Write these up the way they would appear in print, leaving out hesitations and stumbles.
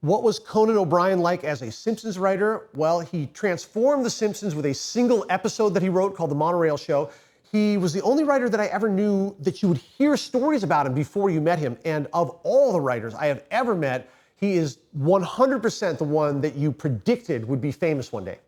What was Conan O'Brien like as a Simpsons writer? Well, he transformed The Simpsons with a single episode that he wrote called The Monorail Show. He was the only writer that I ever knew that you would hear stories about him before you met him. And of all the writers I have ever met, he is 100% the one that you predicted would be famous one day.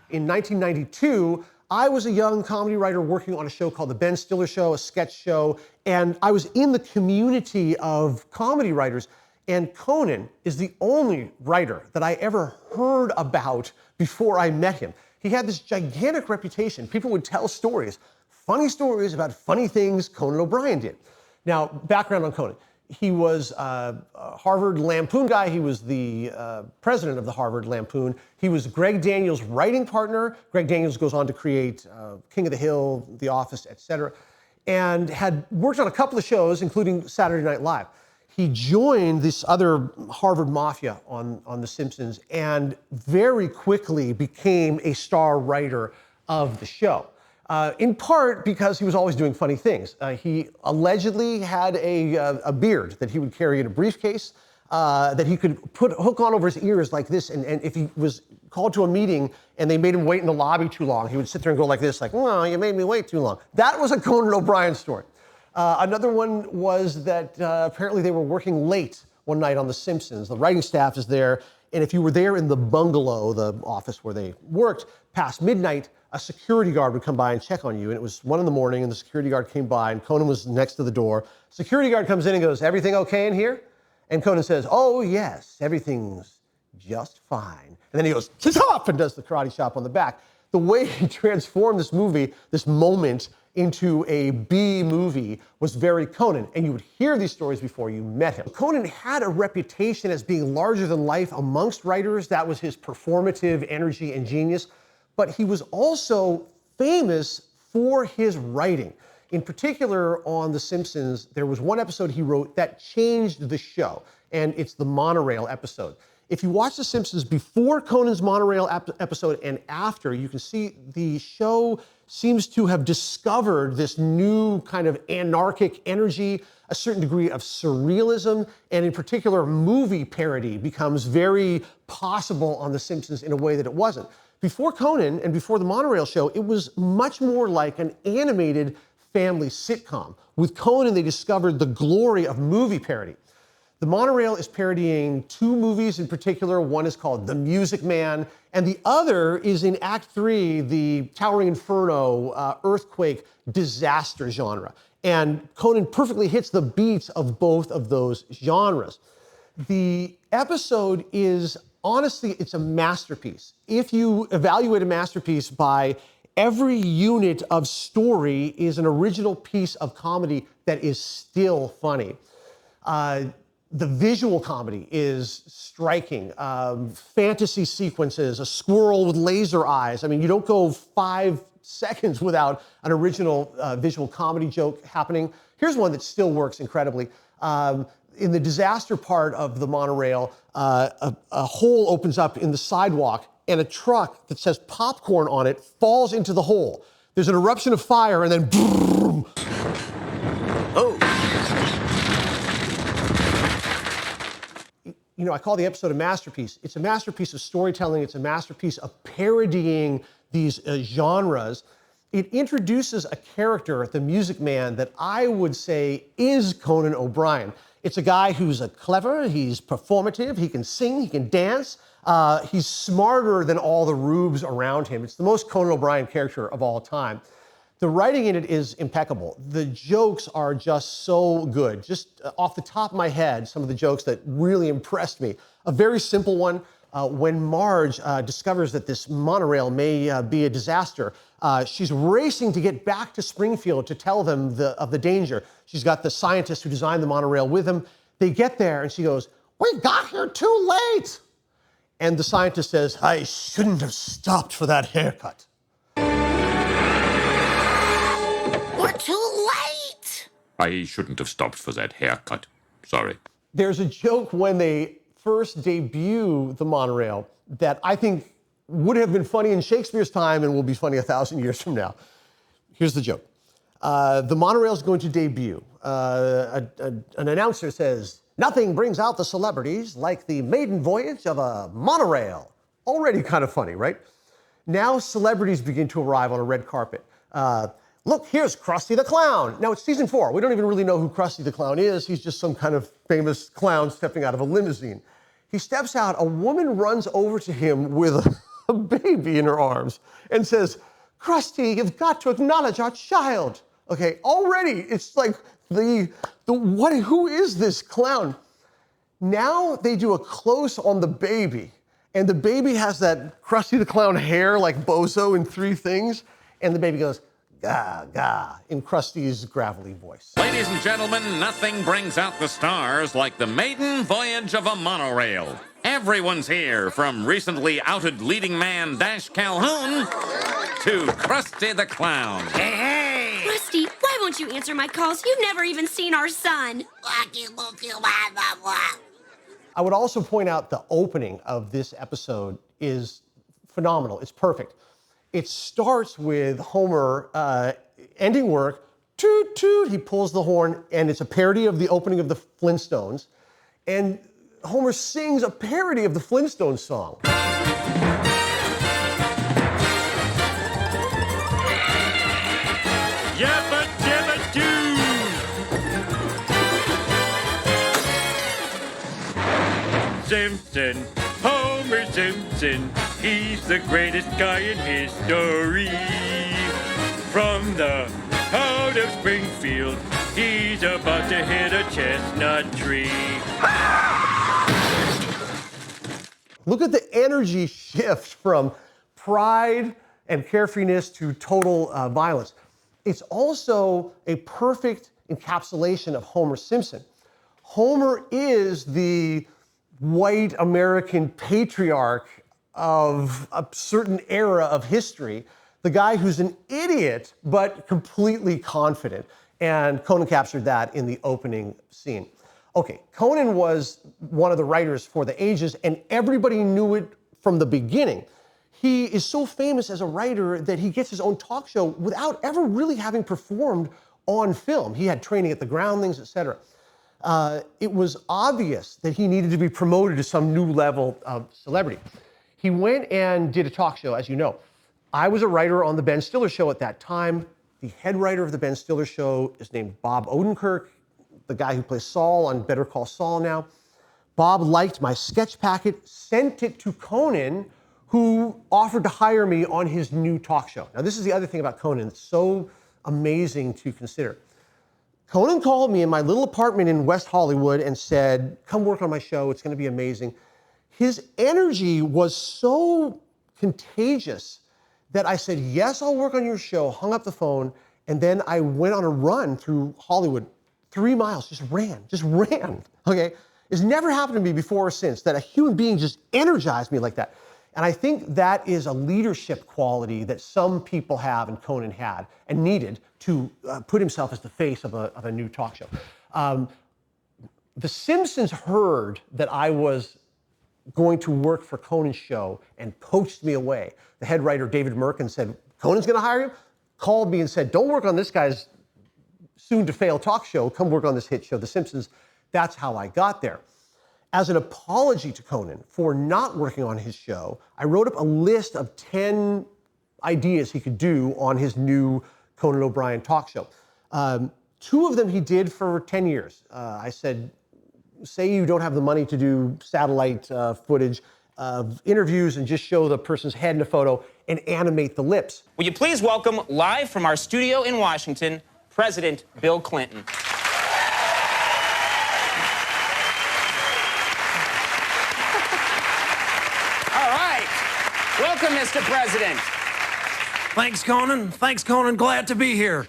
In 1992, I was a young comedy writer working on a show called The Ben Stiller Show, a sketch show, and I was in the community of comedy writers, and Conan is the only writer that I ever heard about before I met him. He had this gigantic reputation. People would tell funny stories about funny things Conan O'Brien did. Now, background on Conan. He was a Harvard Lampoon guy. He was the president of the Harvard Lampoon. He was Greg Daniels' writing partner. Greg Daniels goes on to create King of the Hill, The Office, etc., and had worked on a couple of shows, including Saturday Night Live. He joined this other Harvard mafia on The Simpsons and very quickly became a star writer of the show. In part because he was always doing funny things. He allegedly had a beard that he would carry in a briefcase that he could hook on over his ears like this. And if he was called to a meeting and they made him wait in the lobby too long, he would sit there and go like this, like, well, you made me wait too long. That was a Conan O'Brien story. Another one was that apparently they were working late one night on The Simpsons. The writing staff is there, and if you were there in the bungalow, the office where they worked, past midnight, a security guard would come by and check on you. And it was 1 a.m, and the security guard came by, and Conan was next to the door. Security guard comes in and goes, "Everything okay in here?" And Conan says, "Oh, yes, everything's just fine." And then he goes, "Chop!" and does the karate chop on the back. The way he transformed this movie, this moment, into a B movie was very Conan. And you would hear these stories before you met him. Conan had a reputation as being larger than life amongst writers. That was his performative energy and genius. But he was also famous for his writing. In particular, on The Simpsons, there was one episode he wrote that changed the show, and it's the Monorail episode. If you watch The Simpsons before Conan's Monorail episode and after, you can see the show seems to have discovered this new kind of anarchic energy, a certain degree of surrealism, and in particular, movie parody becomes very possible on The Simpsons in a way that it wasn't. Before Conan and before the Monorail show, it was much more like an animated family sitcom. With Conan, they discovered the glory of movie parody. The Monorail is parodying 2 movies in particular. One is called The Music Man, and the other is in Act 3, the Towering Inferno, earthquake, disaster genre. And Conan perfectly hits the beats of both of those genres. The episode is, honestly, it's a masterpiece. If you evaluate a masterpiece by every unit of story is an original piece of comedy that is still funny. The visual comedy is striking. Fantasy sequences, a squirrel with laser eyes. I mean, you don't go 5 seconds without an original visual comedy joke happening. Here's one that still works incredibly. In the disaster part of the Monorail, a hole opens up in the sidewalk and a truck that says popcorn on it falls into the hole. There's an eruption of fire and then boom. Oh. You know, I call the episode a masterpiece. It's a masterpiece of storytelling. It's a masterpiece of parodying these genres. It introduces a character, the Music Man, that I would say is Conan O'Brien. It's a guy who's clever, he's performative, he can sing, he can dance. He's smarter than all the rubes around him. It's the most Conan O'Brien character of all time. The writing in it is impeccable. The jokes are just so good. Just off the top of my head, some of the jokes that really impressed me. A very simple one, when Marge discovers that this monorail may be a disaster, she's racing to get back to Springfield to tell them of the danger. She's got the scientist who designed the monorail with them. They get there and she goes, "We got here too late." And the scientist says, "I shouldn't have stopped for that haircut." We're too late! I shouldn't have stopped for that haircut. Sorry. There's a joke when they first debut the monorail that I think would have been funny in Shakespeare's time and will be funny 1,000 years from now. Here's the joke. The monorail is going to debut. an announcer says, "Nothing brings out the celebrities like the maiden voyage of a monorail." Already kind of funny, right? Now celebrities begin to arrive on a red carpet. Look, here's Krusty the Clown. Now it's season 4. We don't even really know who Krusty the Clown is. He's just some kind of famous clown stepping out of a limousine. He steps out, a woman runs over to him with a baby in her arms and says, "Krusty, you've got to acknowledge our child." Okay, already it's like who is this clown? Now they do a close on the baby, and the baby has that Krusty the Clown hair like Bozo in Three Things, and the baby goes, "Gah, gah," in Krusty's gravelly voice. Ladies and gentlemen, nothing brings out the stars like the maiden voyage of a monorail. Everyone's here, from recently outed leading man Dash Calhoun to Krusty the Clown. Hey! Rusty, why won't you answer my calls? You've never even seen our son. I would also point out the opening of this episode is phenomenal. It's perfect. It starts with Homer ending work, toot, toot, he pulls the horn, and it's a parody of the opening of the Flintstones. And Homer sings a parody of the Flintstones song. Yabba dabba doo! Simpson, Homer Simpson, he's the greatest guy in history. From the town of Springfield, he's about to hit a chestnut tree. Look at the energy shift from pride and carefreeness to total violence. It's also a perfect encapsulation of Homer Simpson. Homer is the white American patriarch of a certain era of history, the guy who's an idiot but completely confident. And Conan captured that in the opening scene. Okay, Conan was one of the writers for the ages, and everybody knew it from the beginning. He is so famous as a writer that he gets his own talk show without ever really having performed on film. He had training at the Groundlings, etc. It was obvious that he needed to be promoted to some new level of celebrity. He went and did a talk show, as you know. I was a writer on the Ben Stiller Show at that time. The head writer of the Ben Stiller Show is named Bob Odenkirk, the guy who plays Saul on Better Call Saul now. Bob liked my sketch packet, sent it to Conan, who offered to hire me on his new talk show. Now, this is the other thing about Conan that's so amazing to consider. Conan called me in my little apartment in West Hollywood and said, "Come work on my show, it's gonna be amazing." His energy was so contagious that I said, "Yes, I'll work on your show," hung up the phone, and then I went on a run through Hollywood, 3 miles, just ran, okay? It's never happened to me before or since that a human being just energized me like that. And I think that is a leadership quality that some people have and Conan had and needed to put himself as the face of a new talk show. The Simpsons heard that I was going to work for Conan's show and poached me away. The head writer, David Merkin, said, "Conan's gonna hire you?" Called me and said, "Don't work on this guy's soon-to-fail talk show. Come work on this hit show, The Simpsons." That's how I got there. As an apology to Conan for not working on his show, I wrote up a list of 10 ideas he could do on his new Conan O'Brien talk show. 2 of them he did for 10 years. I said, say you don't have the money to do satellite footage of interviews and just show the person's head in a photo and animate the lips. Will you please welcome, live from our studio in Washington, President Bill Clinton. Welcome, Mr. President. Thanks, Conan. Thanks, Conan. Glad to be here.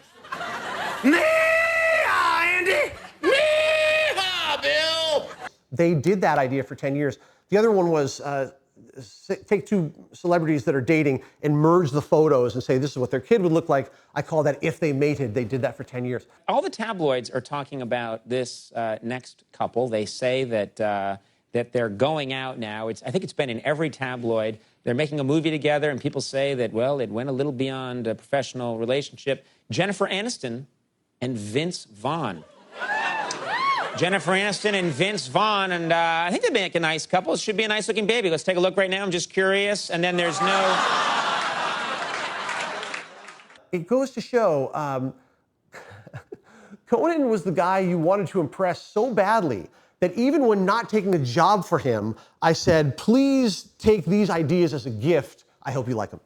Nee-haw, Andy! Yeehaw, Bill! They did that idea for 10 years. The other one was take 2 celebrities that are dating and merge the photos and say this is what their kid would look like. I call that if they mated. They did that for 10 years. All the tabloids are talking about this next couple. They say that that they're going out now. I think it's been in every tabloid. They're making a movie together, and people say that, well, it went a little beyond a professional relationship. Jennifer Aniston and Vince Vaughn. Jennifer Aniston and Vince Vaughn, and I think they'd make a nice couple. It should be a nice-looking baby. Let's take a look right now. I'm just curious. And then there's no... It goes to show, Conan was the guy you wanted to impress so badly that even when not taking a job for him, I said, please take these ideas as a gift. I hope you like them.